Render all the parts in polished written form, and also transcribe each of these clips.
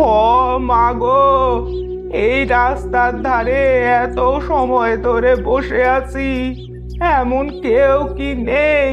ও মা গো, এই রাস্তার ধারে এত সময় ধরে বসে আছি, এমন কেউ কি নেই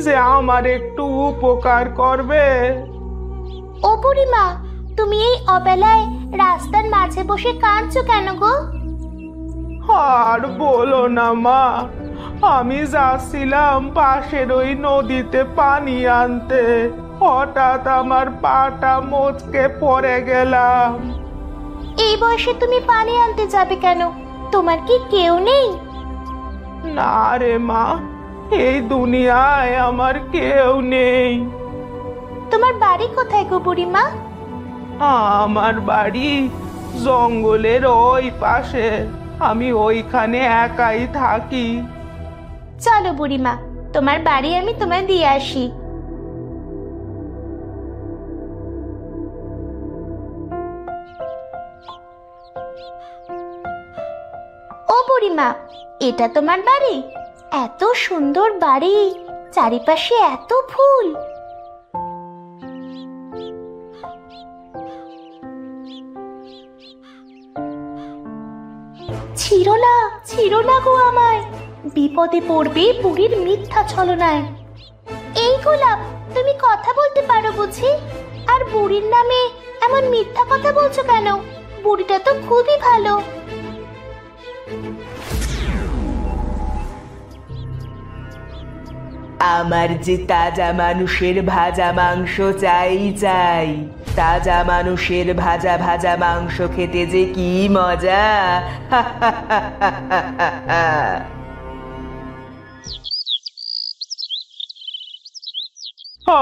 যে আমার একটু উপকার করবে? ও বুড়িমা, তুমি এই অবেলায় রাস্তার মাঝে বসে কাঁদছো কেন গো? আর বলো না মা, আমি যাচ্ছিলাম পাশের ওই নদীতে পানি আনতে, হঠাৎ আমার পাটা মচকে পড়ে গেলাম। এই বয়সে তুমি পানি আনতে যাবে কেন? তোমার কি কেউ নেই? না রে মা, এই দুনিয়ায় আমার কেউ নেই। তোমার বাড়ি কোথায় গো বুড়িমা? আমার বাড়ি জঙ্গলের ওই পাশে, আমি ওইখানে একাই থাকি। চলো বুড়িমা, তোমার বাড়ি আমি তোমায় দিয়ে আসি। ও বুড়িমা, এটা তোমার বাড়ি? এত সুন্দর বাড়ি, চারিপাশে এত ফুল। ছিড়ো না গো আমায়, বিপদে পড়বে বুড়ির মিথ্যা ছলনায়। এই গোলাপ, তুমি কথা বলতে পারো বুঝি? আর বুড়ির নামে এমন মিথ্যা কথা বলছো কেন? বুড়িটা তো খুবই ভালো। আমার যে তাজা মানুষের ভাজা মাংস চাই চাই, তাজা মানুষের ভাজা ভাজা মাংস খেতে যে কি মজা।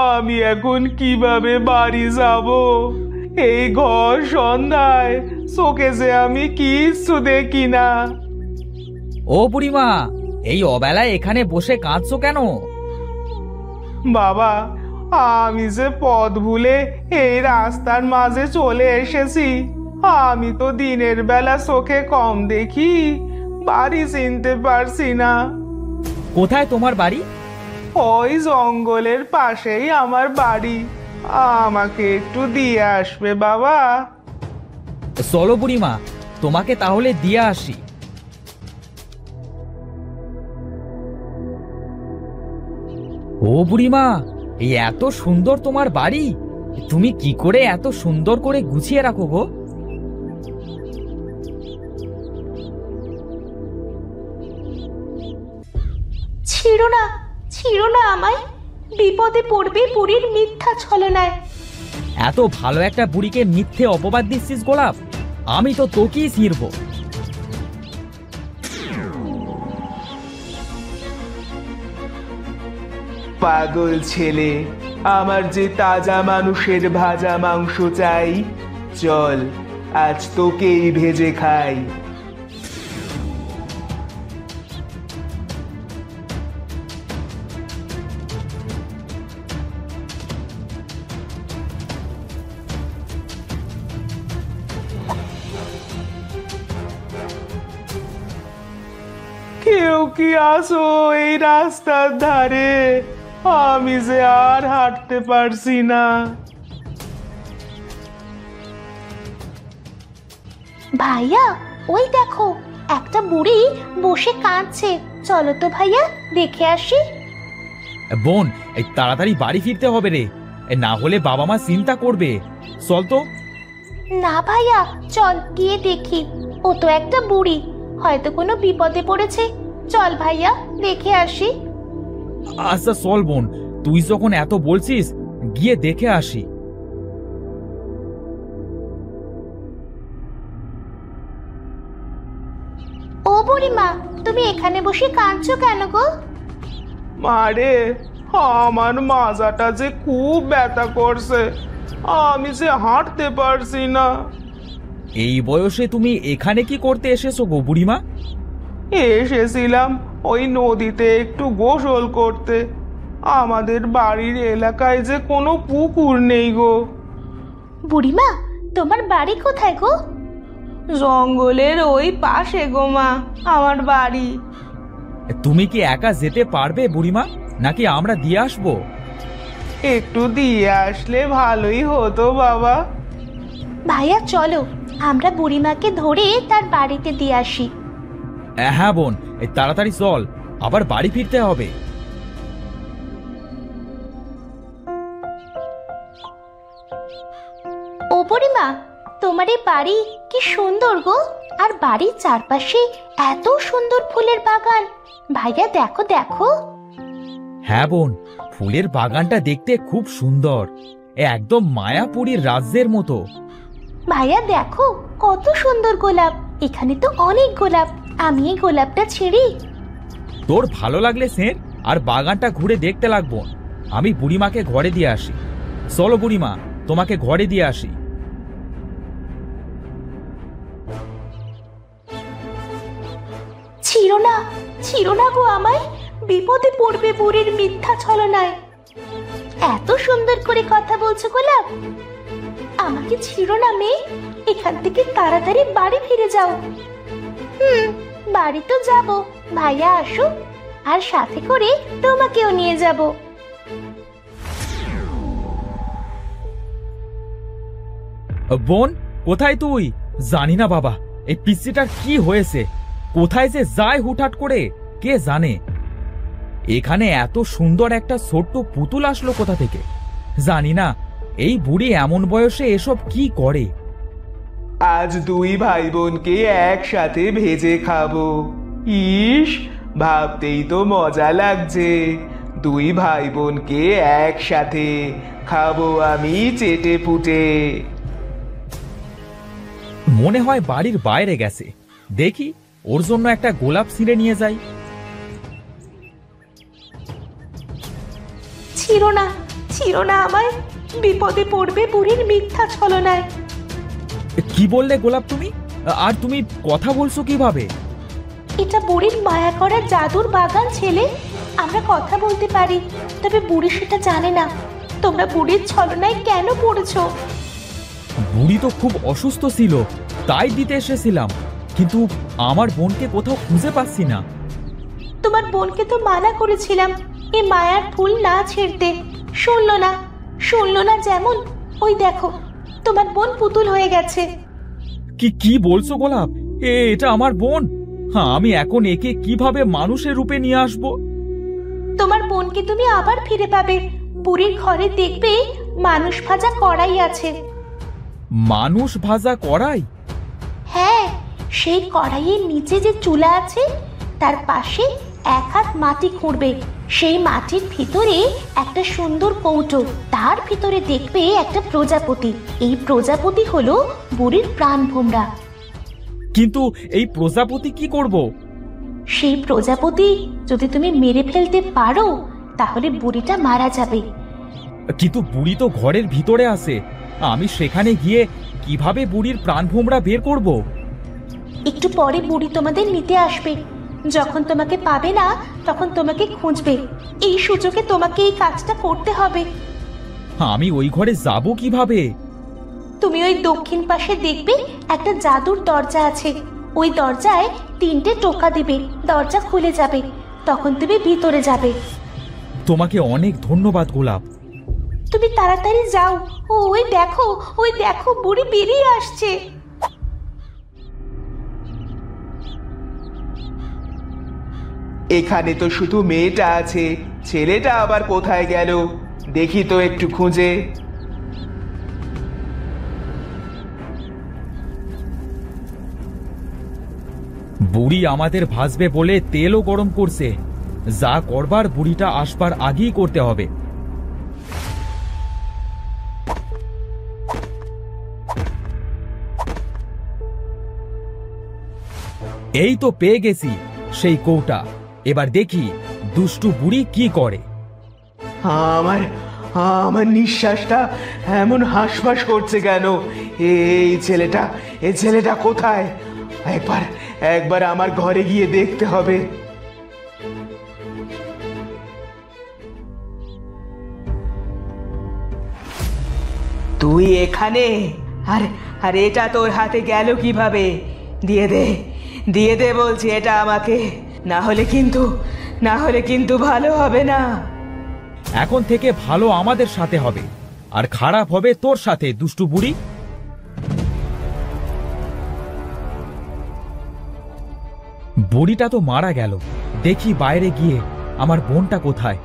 আমি এখন কিভাবে বাড়ি যাব? এই ঘর সন্ধ্যায় চোখে যে আমি কিচ্ছু দেখি না। ও বুড়িমা, এই অবেলায় এখানে বসে কাঁদছো কেন? বাবা, আমি যে পথ ভুলে এই রাস্তার মাঝে চলে এসেছি। আমি তো দিনের বেলা চোখে কম দেখি, বাড়ি চিনতে পারছি না। কোথায় তোমার বাড়ি? ওই জঙ্গলের পাশেই আমার বাড়ি, আমাকে একটু দিয়ে আসবে বাবা? চলো বুড়িমা, তোমাকে তাহলে দিয়ে আসি। ও বুড়িমা, এই এত সুন্দর তোমার বাড়ি, তুমি কি করে এত সুন্দর করে গুছিয়ে রাখো গো? ছিড়ো না আমায়, বিপদে পড়বে বুড়ির মিথ্যা ছলনায়। এত ভালো একটা বুড়িকে মিথ্যে অপবাদ দিচ্ছিস গোলাপ? আমি তো তোকেই ছিড়ব। পাগল ছেলে, আমার যে তাজা মানুষের ভাজা মাংস চাই, চল আজ তোকেই ভেজে খাই। কেউ কি আসো এই রাস্তার ধারে? আমি যে আর হাঁটতে পারছি না। ভাইয়া, ওই দেখো একটা বুড়ি বসে কাঁদছে। চলো তো ভাইয়া, দেখে আসি। বোন, এই তাড়াতাড়ি বাড়ি ফিরতে হবে রে, না হলে বাবা মা চিন্তা করবে। চল তো। না ভাইয়া, চল গিয়ে দেখি। ও তো একটা বুড়ি, হয়তো কোনো বিপদে পড়েছে। চল ভাইয়া, দেখে আসি। আচ্ছা চল বোন, তুই যখন এত বলছিস, গিয়ে দেখে আসি। ও বুড়িমা, তুমি এখানে বসে কাঁদছো কেন গো? মারে, আমার মাজাটা যে খুব ব্যথা করছে, আমি যে হাঁটতে পারছি না। এই বয়সে তুমি এখানে কি করতে এসেছো গো বুড়িমা? এসেছিলাম ওই নদীতে একটু গোসল করতে। আমাদের বাড়ির এলাকায় যে কোনো পুকুর নেই গো। বুড়িমা, তোমার বাড়ি কোথায় গো? জঙ্গলের ওই পাশে গো মা, আমার বাড়ি। তুমি কি একা যেতে পারবে বুড়িমা, নাকি আমরা দিয়ে আসবো? একটু দিয়ে আসলে ভালোই হতো বাবা। ভাইয়া চলো, আমরা বুড়িমাকে ধরে তার বাড়িতে দিয়ে আসি। হ্যাঁ বোন, এই তাড়াতাড়ি চল, আবার বাড়ি ফিরতে হবে। ও বুড়িমা, তোমার এই বাড়ি কি সুন্দর গো! আর বাড়ির চারপাশে এত সুন্দর ফুলের বাগান। ভাইয়া দেখো দেখো। হ্যাঁ বোন, ফুলের বাগানটা দেখতে খুব সুন্দর, একদম মায়াপুরীর রাজ্যের মতো। ভাইয়া দেখো কত সুন্দর গোলাপ, এখানে তো অনেক গোলাপ। আমি এই গোলাপটা ছিঁড়ি। তোর ভালো লাগলে স্যার আর বাগানটা ঘুরে দেখতে লাগবো। আমি বুড়িমাকে ঘরে দিয়ে আসি। চলো বুড়িমা, তোমাকে ঘরে দিয়ে আসি। ছিঁড়ো না গো আমায়, বিপদে পড়বে বুড়ির মিথ্যা ছলনায়। এত সুন্দর করে কথা বলছো গোলাপ, আমাকে ছিঁড়ো না মেয়ে। এখান থেকে তাড়াতাড়ি বাড়ি ফিরে যাও। বাড়ি তো যাব, ভাইয়া আসুক, আর সাথে করে তোমাকেও নিয়ে যাব। বোন, কোথায় তুই? জানি না বাবা, এই পিসিটার কি হয়েছে, কোথায় যে যায় হুটহাট করে কে জানে। এখানে এত সুন্দর একটা ছোট্ট পুতুল আসলো কোথা থেকে জানি না। এই বুড়ি এমন বয়সে এসব কি করে? আজ দুই ভাই বোনকে একসাথে ভেজে খাবো। ইস, ভাবতেই তো মজা লাগছে। দুই ভাই বোনকে একসাথে খাবো আমি চেটে পুটে। মনে হয় বাড়ির বাইরে গেছে, দেখি ওর জন্য একটা গোলাপ ছিঁড়ে নিয়ে যাই। ছিঁড়ো না আমায়, বিপদে পড়বে বুড়ির মিথ্যা ছলনায়। কি বললে গোলাপ তুমি? আর তুমি কথা বলছো কিভাবে? এটা বুড়ির মায়া করা জাদুর বাগান ছেলে। আমরা কথা বলতে পারি, তবে বুড়ি সেটা জানে না। তোমরা বুড়ির ছলনায় কেন পড়েছো? বুড়ি তো খুব অসুস্থ ছিল, তাই দিতে এসেছিলাম, কিন্তু আমার বোনকে কোথাও খুঁজে পাচ্ছি না। তোমার বোনকে তো মানা করেছিলাম এই মায়ার ফুল না ছিঁড়তে, শুনলো না যেমন। ওই দেখো, তোমার বোন পুতুল হয়ে গেছে। কি বলছো গোলাপ? এটা আমার বোন? হ্যাঁ, আমি এখন একে কিভাবে মানুষের রূপে নিয়ে আসবো? তোমার বোনকে তুমি আবার ফিরে পাবে। বুড়ির ঘরে দেখবে মানুষ ভাজা কড়াই আছে। মানুষ ভাজা কড়াই? হ্যাঁ, সেই কড়াইয়ের নিচে যে চুলা আছে তার পাশে এক হাত মাটি খুঁড়বে। সেই মাটির ভিতরে একটা সুন্দর কৌটো, তার ভিতরে দেখবে একটা প্রজাপতি। এই প্রজাপতি হলো বুড়ির প্রাণ ভোমরা। কিন্তু এই প্রজাপতি কি করব? সেই প্রজাপতি যদি তুমি মেরে ফেলতে পারো তাহলে বুড়িটা মারা যাবে। কিন্তু বুড়ি তো ঘরের ভিতরে আছে, আমি সেখানে গিয়ে কিভাবে বুড়ির প্রাণ ভোমরা বের করব? একটু পরে বুড়ি তোমাদের নিতে আসবে। যখন তোমাকে পাবে না তখন তোমাকে খুঁজবে। এই সুযোগে তোমাকে এই কাজটা করতে হবে। আমি ওই ঘরে যাব কিভাবে? তুমি ওই দক্ষিণ পাশে দেখবে একটা জাদুর দরজা আছে। ওই দরজায় 3টে টোকা দিবে, দরজা খুলে যাবে। তখন তুমি ভিতরে যাবে। তোমাকে অনেক ধন্যবাদ গোলাপ। তুমি তাড়াতাড়ি যাও। ওই দেখো বুড়ি বেরিয়ে আসছে। এখানে তো শুধু মেয়েটা আছে, ছেলেটা আবার কোথায় গেল? দেখি তো একটু খুঁজে। বুড়ি আমাদের ভাজবে বলে তেলও গরম করছে। যা করবার বুড়িটা আসবার আগেই করতে হবে। এই তো পেয়ে গেছি সেই কৌটা। এবার দেখি দুষ্টু বুড়ি কি করে। আমার আমার নিঃশ্বাসটা এমন হাঁসফাঁস করছে কেন? এই ছেলেটা কোথায়? একবার আমার ঘরে গিয়ে দেখতে হবে। তুই এখানে? আর এটা তোর হাতে গেল কিভাবে? দিয়ে দে বলছি এটা আমাকে, না হলে কিন্তু ভালো হবে না। এখন থেকে ভালো আমাদের সাথে হবে, আর খারাপ হবে তোর সাথে, দুষ্টু বুড়ি। বুড়িটা তো মারা গেল, দেখি বাইরে গিয়ে আমার বোনটা কোথায়।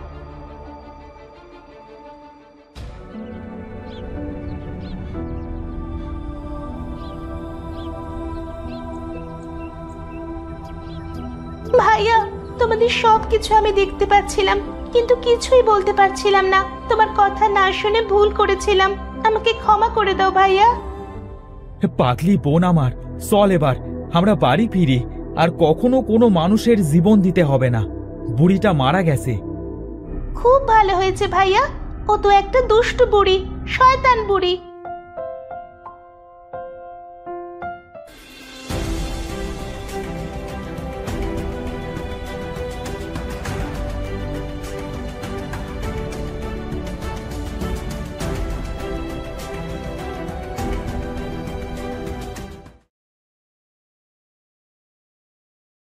ভাইয়া, তোমাদের সব কিছু আমি দেখতে পাচ্ছিলাম, কিন্তু কিছুই বলতে পারছিলাম না। তোমার কথা না শুনে ভুল করেছিলাম, আমাকে ক্ষমা করে দাও ভাইয়া। পাগলি বোন আমার, চল এবার আমরা বাড়ি ফিরি, আর কখনো কোনো মানুষের জীবন দিতে হবে না। বুড়িটা মারা গেছে। খুব ভালো হয়েছে ভাইয়া, ও তো একটা দুষ্টু বুড়ি, শয়তান বুড়ি।